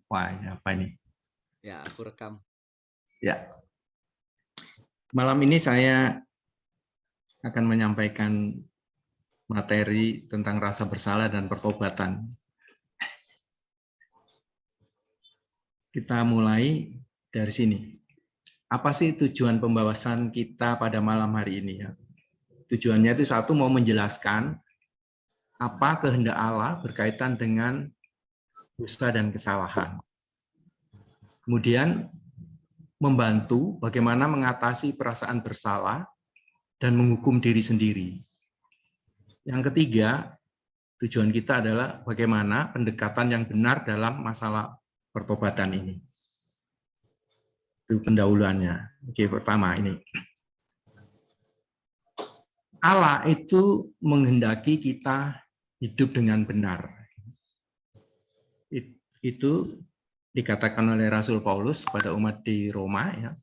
Wah, ini apa ini? Ya, aku rekam. Ya. Malam ini saya akan menyampaikan materi tentang rasa bersalah dan pertobatan. Kita mulai dari sini. Apa sih tujuan pembahasan kita pada malam hari ini ya? Tujuannya itu satu, mau menjelaskan apa kehendak Allah berkaitan dengan dosa dan kesalahan. Kemudian membantu bagaimana mengatasi perasaan bersalah dan menghukum diri sendiri. Yang ketiga, tujuan kita adalah bagaimana pendekatan yang benar dalam masalah pertobatan ini. Itu pendahuluannya. Oke, pertama ini. Allah itu menghendaki kita hidup dengan benar. Itu dikatakan oleh Rasul Paulus pada umat di Roma, ya.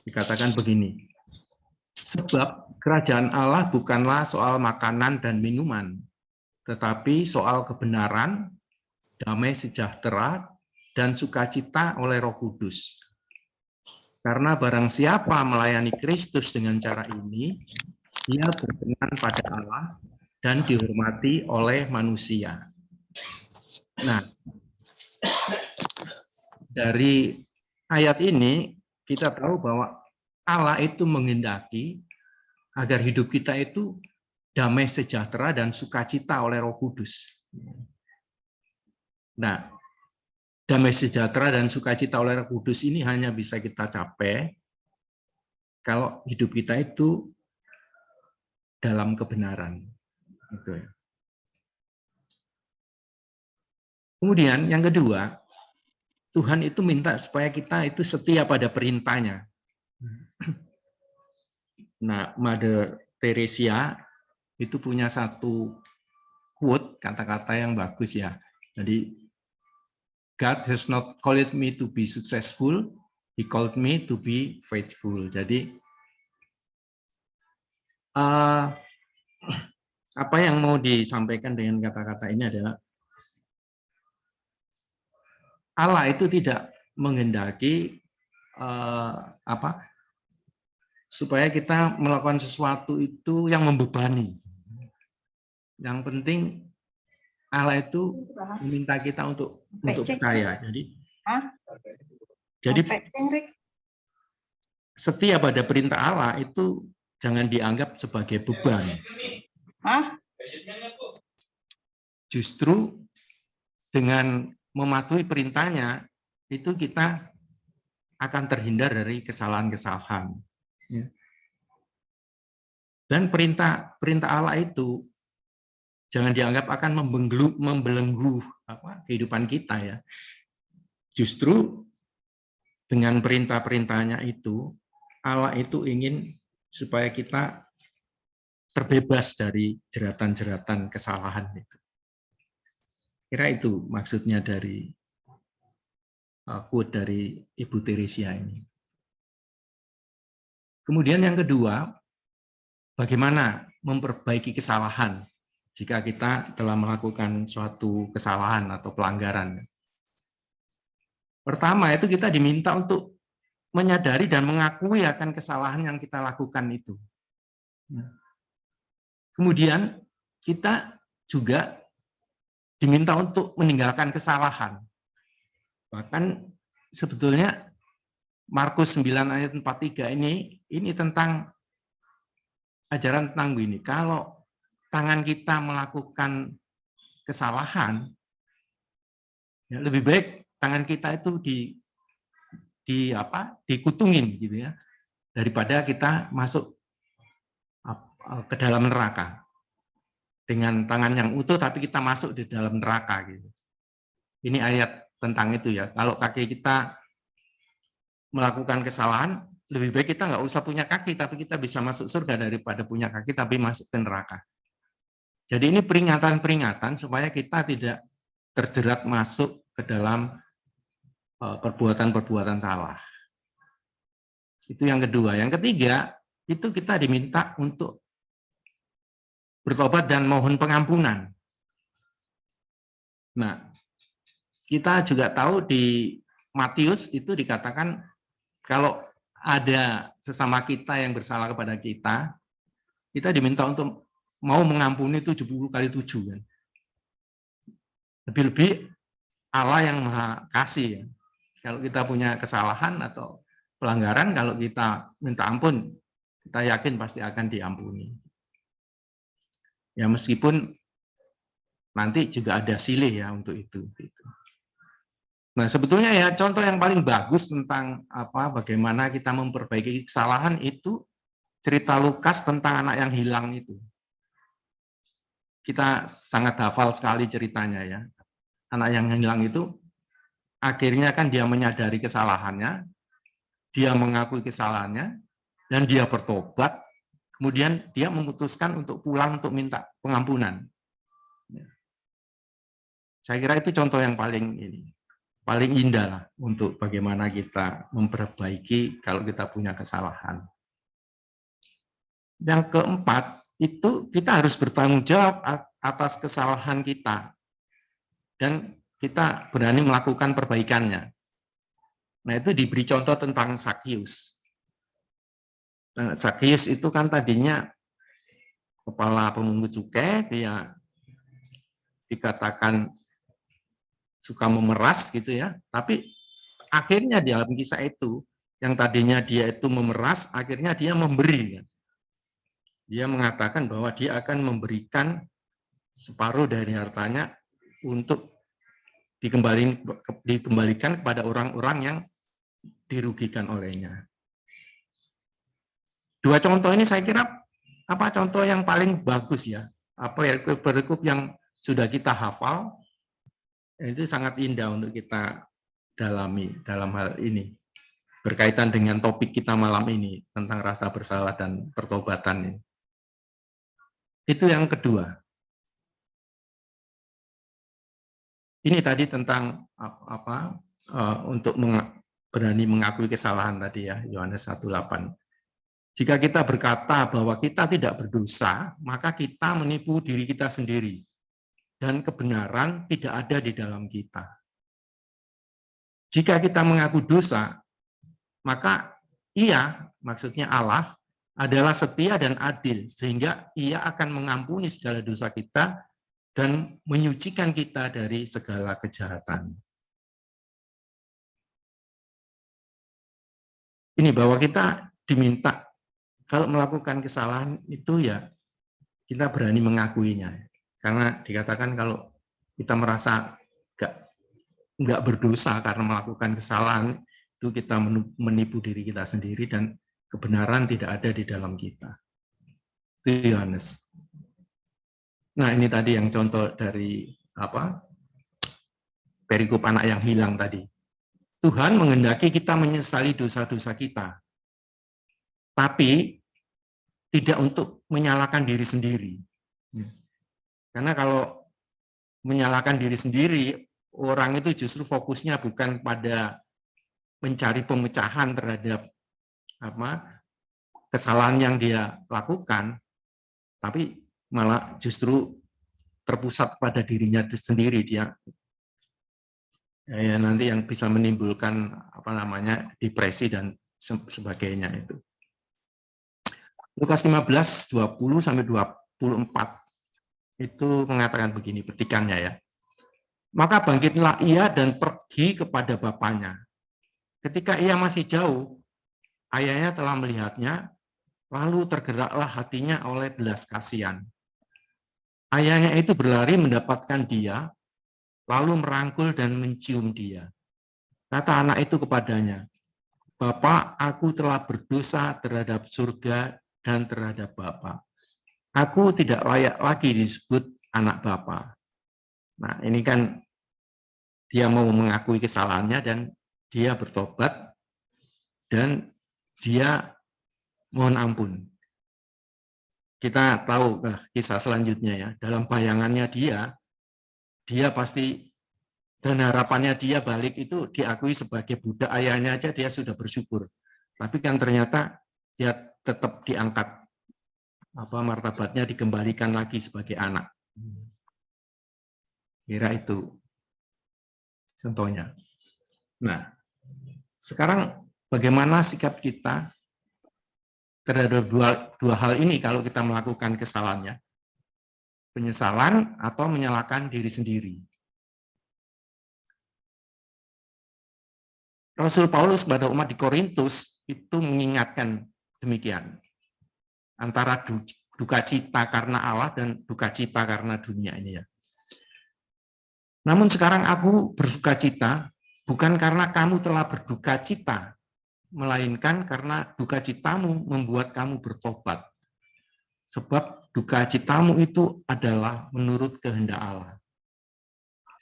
Dikatakan begini, sebab kerajaan Allah bukanlah soal makanan dan minuman, tetapi soal kebenaran, damai sejahtera, dan sukacita oleh Roh Kudus. Karena barang siapa melayani Kristus dengan cara ini, dia berkenan pada Allah dan dihormati oleh manusia. Nah, dari ayat ini kita tahu bahwa Allah itu menghendaki agar hidup kita itu damai sejahtera dan sukacita oleh Roh Kudus. Nah, damai sejahtera dan sukacita oleh Roh Kudus ini hanya bisa kita capai kalau hidup kita itu dalam kebenaran. Gitu ya. Kemudian yang kedua, Tuhan itu minta supaya kita itu setia pada perintahnya. Nah, Mother Teresa itu punya satu quote, kata-kata yang bagus ya. Jadi, God has not called me to be successful, He called me to be faithful. Jadi, apa yang mau disampaikan dengan kata-kata ini adalah Allah itu tidak menghendaki supaya kita melakukan sesuatu itu yang membebani. Yang penting Allah itu meminta kita untuk percaya. Jadi setia pada perintah Allah itu jangan dianggap sebagai beban. Justru dengan mematuhi perintahnya itu kita akan terhindar dari kesalahan-kesalahan. Dan perintah Allah itu jangan dianggap akan membelenggu kehidupan kita ya. Justru dengan perintah-perintahnya itu Allah itu ingin supaya kita terbebas dari jeratan-jeratan kesalahan itu. Kira itu maksudnya dari quote dari Ibu Teresia ini. Kemudian yang kedua, bagaimana memperbaiki kesalahan jika kita telah melakukan suatu kesalahan atau pelanggaran. Pertama itu kita diminta untuk menyadari dan mengakui akan kesalahan yang kita lakukan itu. Kemudian kita juga diminta untuk meninggalkan kesalahan. Bahkan sebetulnya Markus 9 ayat 43 ini tentang ajaran tentang ini. Kalau tangan kita melakukan kesalahan, ya lebih baik tangan kita itu dikutungin gitu ya, daripada kita masuk ke dalam neraka dengan tangan yang utuh tapi kita masuk di dalam neraka gitu. Ini ayat tentang itu ya. Kalau kaki kita melakukan kesalahan, lebih baik kita nggak usah punya kaki tapi kita bisa masuk surga daripada punya kaki tapi masuk ke neraka. Jadi ini peringatan-peringatan supaya kita tidak terjerat masuk ke dalam perbuatan-perbuatan salah. Itu yang kedua. Yang ketiga, itu kita diminta untuk bertobat dan mohon pengampunan. Nah, kita juga tahu di Matius itu dikatakan kalau ada sesama kita yang bersalah kepada kita, kita diminta untuk mau mengampuni 70 kali 7 kan. Lebih-lebih Allah yang Maha Kasih ya. Kalau kita punya kesalahan atau pelanggaran, kalau kita minta ampun, kita yakin pasti akan diampuni. Ya meskipun nanti juga ada silih ya untuk itu. Nah sebetulnya ya contoh yang paling bagus tentang bagaimana kita memperbaiki kesalahan itu cerita Lukas tentang anak yang hilang itu. Kita sangat hafal sekali ceritanya ya. Anak yang hilang itu akhirnya kan dia menyadari kesalahannya, dia mengakui kesalahannya, dan dia bertobat, kemudian dia memutuskan untuk pulang untuk minta pengampunan. Saya kira itu contoh yang paling indah lah untuk bagaimana kita memperbaiki kalau kita punya kesalahan. Yang keempat, itu kita harus bertanggung jawab atas kesalahan kita. Dan kita berani melakukan perbaikannya. Nah, itu diberi contoh tentang Zakheus. Nah, Zakheus itu kan tadinya kepala pemungut cukai, dia dikatakan suka memeras gitu ya. Tapi akhirnya di dalam kisah itu, yang tadinya dia itu memeras, akhirnya dia memberi. Dia mengatakan bahwa dia akan memberikan separuh dari hartanya untuk dikembalikan kepada orang-orang yang dirugikan olehnya. Dua contoh ini saya kira contoh yang paling bagus ya. Perikop yang sudah kita hafal itu sangat indah untuk kita dalami dalam hal ini berkaitan dengan topik kita malam ini tentang rasa bersalah dan pertobatan ini. Itu yang kedua. Ini tadi tentang untuk berani mengakui kesalahan tadi ya, Yohanes 1:8. Jika kita berkata bahwa kita tidak berdosa, maka kita menipu diri kita sendiri dan kebenaran tidak ada di dalam kita. Jika kita mengaku dosa, maka Ia, maksudnya Allah, adalah setia dan adil sehingga Ia akan mengampuni segala dosa kita dan menyucikan kita dari segala kejahatan. Ini bahwa kita diminta kalau melakukan kesalahan itu ya kita berani mengakuinya. Karena dikatakan kalau kita merasa nggak berdosa karena melakukan kesalahan, itu kita menipu diri kita sendiri dan kebenaran tidak ada di dalam kita. Itu Yohanes. Nah ini tadi yang contoh dari perikop anak yang hilang tadi. Tuhan menghendaki kita menyesali dosa-dosa kita, tapi tidak untuk menyalahkan diri sendiri. Karena kalau menyalahkan diri sendiri, orang itu justru fokusnya bukan pada mencari pemecahan terhadap kesalahan yang dia lakukan, tapi malah justru terpusat pada dirinya sendiri. Dia ya, nanti yang bisa menimbulkan depresi dan sebagainya itu. Lukas 15:20-24 itu mengatakan begini petikannya ya. Maka bangkitlah ia dan pergi kepada bapaknya. Ketika ia masih jauh, ayahnya telah melihatnya, lalu tergeraklah hatinya oleh belas kasihan. Ayahnya itu berlari mendapatkan dia, lalu merangkul dan mencium dia. Kata anak itu kepadanya, Bapak, aku telah berdosa terhadap surga dan terhadap Bapa. Aku tidak layak lagi disebut anak Bapa. Nah, ini kan dia mau mengakui kesalahannya dan dia bertobat dan dia mohon ampun. Kita tahu kisah selanjutnya ya. Dalam bayangannya dia pasti dan harapannya dia balik itu diakui sebagai budak ayahnya aja dia sudah bersyukur. Tapi kan ternyata dia tetap diangkat martabatnya dikembalikan lagi sebagai anak. Kira itu contohnya. Nah, sekarang bagaimana sikap kita terhadap dua hal ini kalau kita melakukan kesalahannya? Penyesalan atau menyalahkan diri sendiri. Rasul Paulus pada umat di Korintus itu mengingatkan demikian. Antara duka cita karena Allah dan duka cita karena dunia ini ya. Namun sekarang aku bersuka cita bukan karena kamu telah berduka cita, melainkan karena duka citamu membuat kamu bertobat. Sebab duka citamu itu adalah menurut kehendak Allah.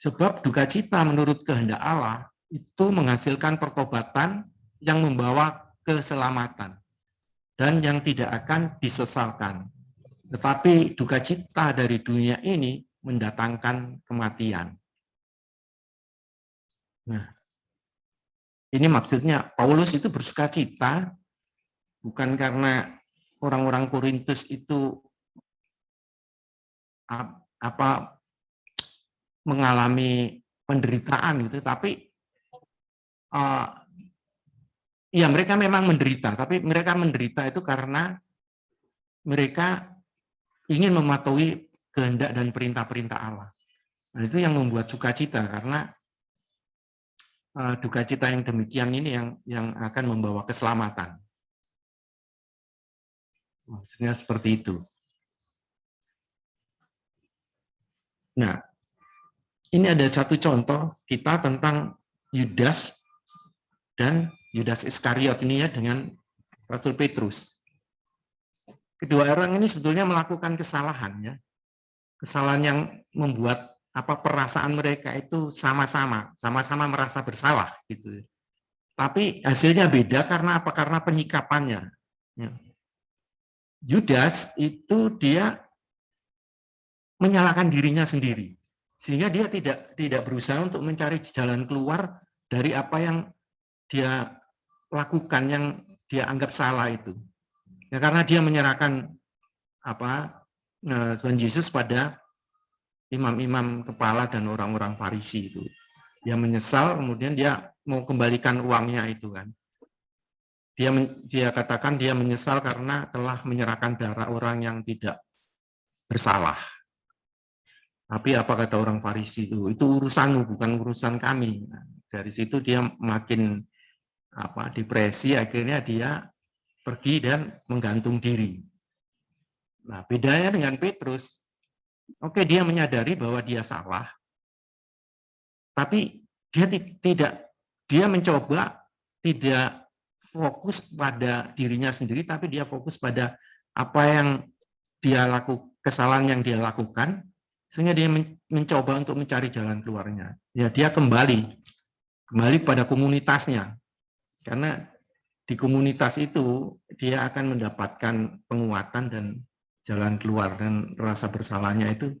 Sebab duka cita menurut kehendak Allah itu menghasilkan pertobatan yang membawa keselamatan dan yang tidak akan disesalkan. Tetapi duka cita dari dunia ini mendatangkan kematian. Nah, ini maksudnya Paulus itu bersuka cita bukan karena orang-orang Korintus itu mengalami penderitaan gitu, tapi ya mereka memang menderita, tapi mereka menderita itu karena mereka ingin mematuhi kehendak dan perintah-perintah Allah. Nah, itu yang membuat sukacita karena duka cita yang demikian ini yang akan membawa keselamatan. Maksudnya seperti itu. Nah, ini ada satu contoh kita tentang Yudas dan Yudas Iskariot ini ya dengan Rasul Petrus. Kedua orang ini sebetulnya melakukan kesalahan ya. Kesalahan yang membuat perasaan mereka itu sama-sama merasa bersalah gitu. Tapi hasilnya beda karena apa? Karena penyikapannya. Ya. Yudas itu dia menyalahkan dirinya sendiri, sehingga dia tidak berusaha untuk mencari jalan keluar dari apa yang dia lakukan, yang dia anggap salah itu. Ya, karena dia menyerahkan Tuhan Yesus pada imam-imam kepala dan orang-orang Farisi itu. Dia menyesal, kemudian dia mau kembalikan uangnya itu kan. Dia katakan dia menyesal karena telah menyerahkan darah orang yang tidak bersalah. Tapi apa kata orang Farisi itu urusanmu bukan urusan kami. Nah, dari situ dia makin depresi, akhirnya dia pergi dan menggantung diri. Nah, bedanya dengan Petrus, oke, dia menyadari bahwa dia salah, tapi dia mencoba tidak fokus pada dirinya sendiri, tapi dia fokus pada apa yang kesalahan yang dia lakukan, sehingga dia mencoba untuk mencari jalan keluarnya. Ya, dia kembali pada komunitasnya, karena di komunitas itu dia akan mendapatkan penguatan dan jalan keluar, dan rasa bersalahnya itu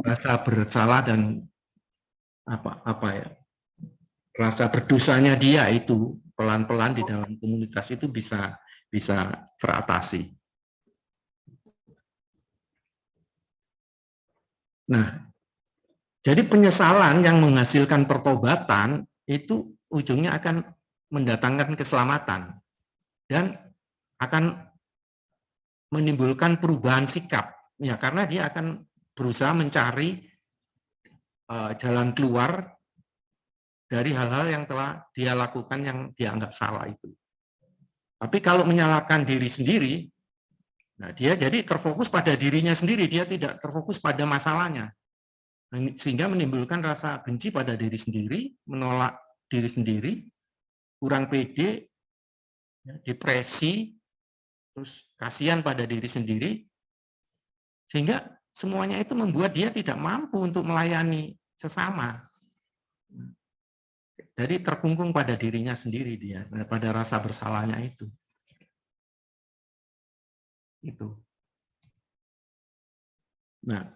rasa bersalah dan rasa berdosanya dia itu pelan-pelan di dalam komunitas itu bisa teratasi. Nah, jadi penyesalan yang menghasilkan pertobatan itu ujungnya akan mendatangkan keselamatan dan akan menimbulkan perubahan sikap, ya, karena dia akan berusaha mencari jalan keluar dari hal-hal yang telah dia lakukan yang dianggap salah itu. Tapi kalau menyalahkan diri sendiri, nah dia jadi terfokus pada dirinya sendiri, dia tidak terfokus pada masalahnya, sehingga menimbulkan rasa benci pada diri sendiri, menolak diri sendiri, kurang pede, depresi, terus kasihan pada diri sendiri, sehingga semuanya itu membuat dia tidak mampu untuk melayani sesama. Jadi terkungkung pada dirinya sendiri dia, pada rasa bersalahnya itu. Nah,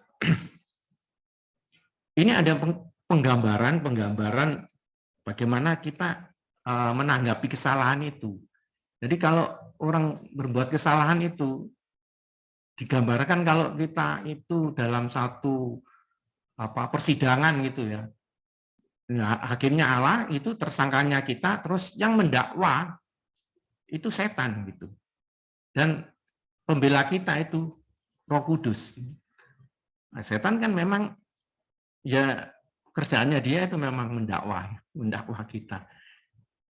ini ada penggambaran bagaimana kita menanggapi kesalahan itu. Jadi kalau orang berbuat kesalahan itu digambarkan kalau kita itu dalam satu persidangan gitu ya. Nah, hakimnya Allah itu tersangkanya kita, terus yang mendakwa itu setan gitu. Dan pembela kita itu Roh Kudus. Nah, setan kan memang ya kerjaannya dia itu memang mendakwa kita.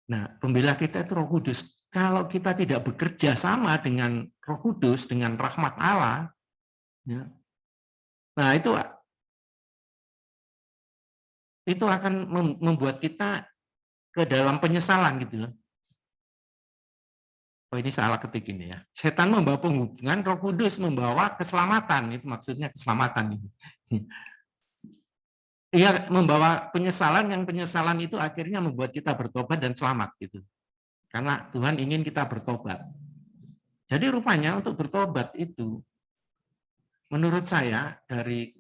Nah, pembela kita itu Roh Kudus. Kalau kita tidak bekerja sama dengan Roh Kudus, dengan rahmat Allah, ya, nah itu akan membuat kita ke dalam penyesalan gitu loh. Oh, ini salah ketik ini ya. Setan membawa penghubungan, Roh Kudus membawa keselamatan. Itu maksudnya keselamatan ini. Iya, membawa penyesalan, yang penyesalan itu akhirnya membuat kita bertobat dan selamat gitu. Karena Tuhan ingin kita bertobat. Jadi rupanya untuk bertobat itu, menurut saya dari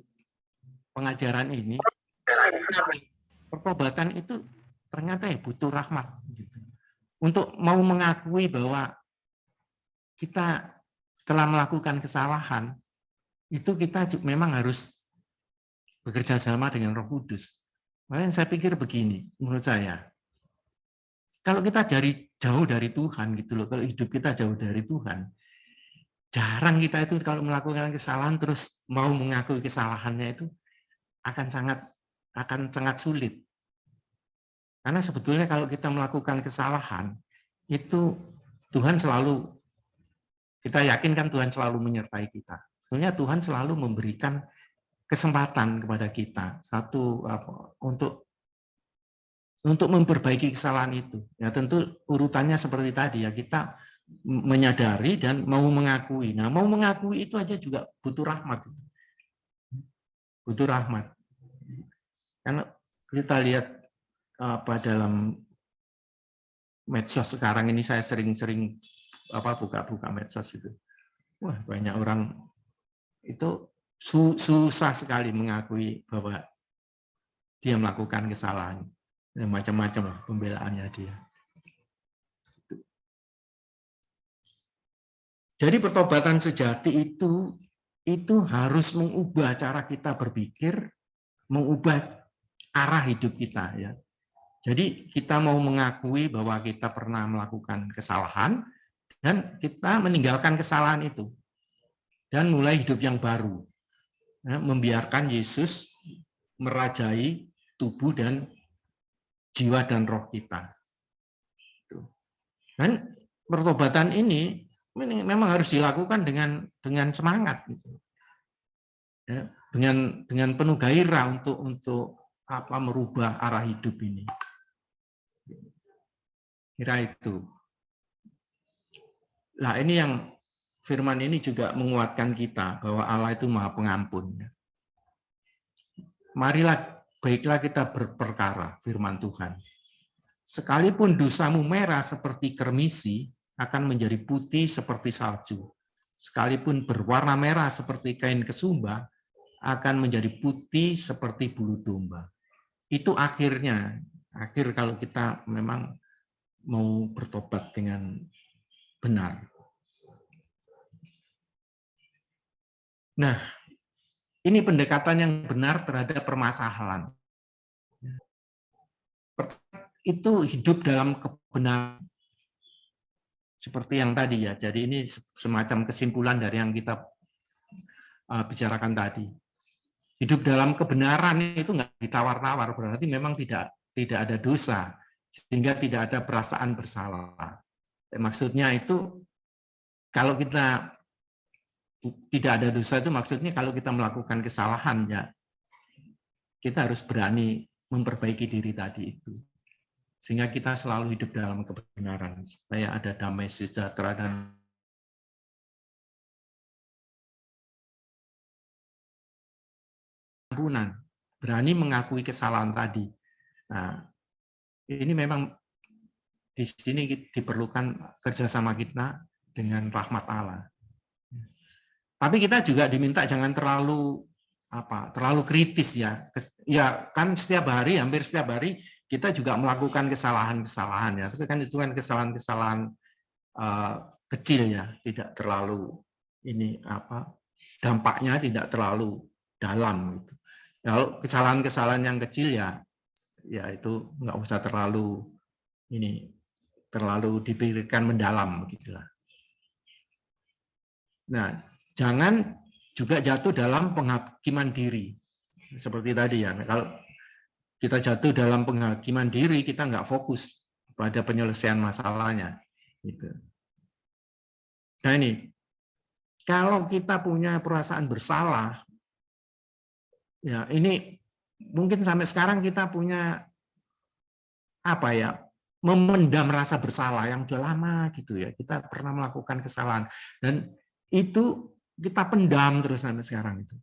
pengajaran ini, pertobatan itu ternyata ya butuh rahmat. Gitu. Untuk mau mengakui bahwa kita telah melakukan kesalahan, itu kita memang harus bekerja sama dengan Roh Kudus. Makanya saya pikir begini, menurut saya, kalau kita jauh dari Tuhan gitu loh, kalau hidup kita jauh dari Tuhan, jarang kita itu kalau melakukan kesalahan terus mau mengakui kesalahannya itu akan sangat sulit. Karena sebetulnya kalau kita melakukan kesalahan itu Tuhan selalu, kita yakin kan Tuhan selalu menyertai kita. Sebenarnya Tuhan selalu memberikan kesempatan kepada kita untuk memperbaiki kesalahan itu. Ya tentu urutannya seperti tadi ya, kita menyadari dan mau mengakui. Nah, mau mengakui itu aja juga butuh rahmat. Butuh rahmat. Karena kita lihat dalam medsos sekarang ini, saya sering-sering buka medsos itu. Wah, banyak orang itu susah sekali mengakui bahwa dia melakukan kesalahan. Macam-macam lah pembelaannya dia. Jadi pertobatan sejati itu harus mengubah cara kita berpikir, mengubah arah hidup kita ya. Jadi kita mau mengakui bahwa kita pernah melakukan kesalahan dan kita meninggalkan kesalahan itu dan mulai hidup yang baru. Ya, membiarkan Yesus merajai tubuh dan jiwa dan roh kita. Dan pertobatan ini memang harus dilakukan dengan semangat, gitu. Ya, dengan penuh gairah untuk merubah arah hidup ini. Kira itu. Nah, ini yang firman ini juga menguatkan kita bahwa Allah itu Maha Pengampun. Marilah, baiklah kita berperkara, firman Tuhan. Sekalipun dosamu merah seperti kermisi, akan menjadi putih seperti salju. Sekalipun berwarna merah seperti kain kesumba, akan menjadi putih seperti bulu domba. Itu akhirnya, kalau kita memang mau bertobat dengan benar. Nah, ini pendekatan yang benar terhadap permasalahan. Itu hidup dalam kebenaran. Seperti yang tadi ya, jadi ini semacam kesimpulan dari yang kita bicarakan tadi. Hidup dalam kebenaran itu nggak ditawar-tawar, berarti memang tidak ada dosa, sehingga tidak ada perasaan bersalah. Maksudnya itu, kalau kita tidak ada dosa itu maksudnya kalau kita melakukan kesalahan, ya kita harus berani memperbaiki diri tadi itu. Sehingga kita selalu hidup dalam kebenaran, supaya ada damai sejahtera dan ampunan, berani mengakui kesalahan tadi. Nah, ini memang di sini diperlukan kerjasama kita dengan rahmat Allah. Tapi kita juga diminta jangan terlalu kritis ya. Ya kan hampir setiap hari kita juga melakukan kesalahan-kesalahan ya. Tapi kan itu kan kesalahan-kesalahan kecil ya, tidak terlalu dampaknya tidak terlalu dalam gitu. Kalau kesalahan-kesalahan yang kecil ya itu nggak usah terlalu dipikirkan mendalam begitulah. Nah, jangan juga jatuh dalam penghakiman diri seperti tadi ya. Kalau kita jatuh dalam penghakiman diri, kita nggak fokus pada penyelesaian masalahnya. Gitu. Nah ini, kalau kita punya perasaan bersalah, ya ini mungkin sampai sekarang kita punya memendam rasa bersalah yang sudah lama gitu ya. Kita pernah melakukan kesalahan dan itu kita pendam terus sampai sekarang itu.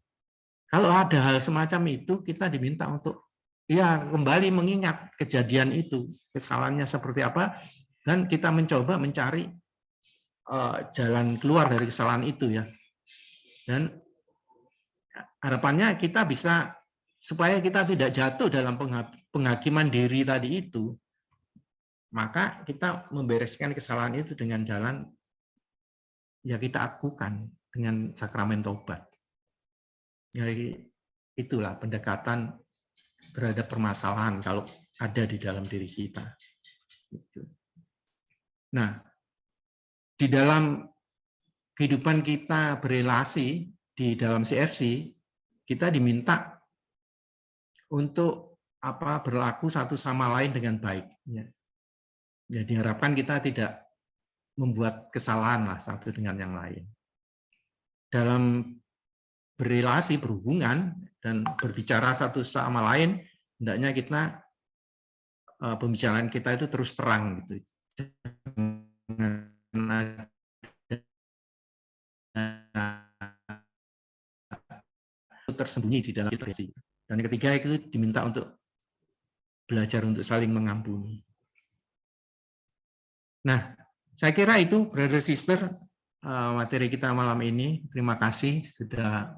Kalau ada hal semacam itu, kita diminta untuk kembali mengingat kejadian itu, kesalahannya seperti apa, dan kita mencoba mencari jalan keluar dari kesalahan itu ya. Dan harapannya kita bisa supaya kita tidak jatuh dalam penghakiman diri tadi itu, maka kita membereskan kesalahan itu dengan jalan kita lakukan dengan sakramen tobat. Jadi itulah pendekatan terhadap permasalahan kalau ada di dalam diri kita. Nah, di dalam kehidupan kita berelasi di dalam CFC, kita diminta untuk berlaku satu sama lain dengan baik. Ya, diharapkan kita tidak membuat kesalahan lah satu dengan yang lain. Dalam berelasi, berhubungan, dan berbicara satu sama lain, hendaknya kita pembicaraan kita itu terus terang gitu. Tersembunyi di dalam depresi. Dan ketiga itu diminta untuk belajar untuk saling mengampuni. Nah, saya kira itu, brother sister, materi kita malam ini. Terima kasih sudah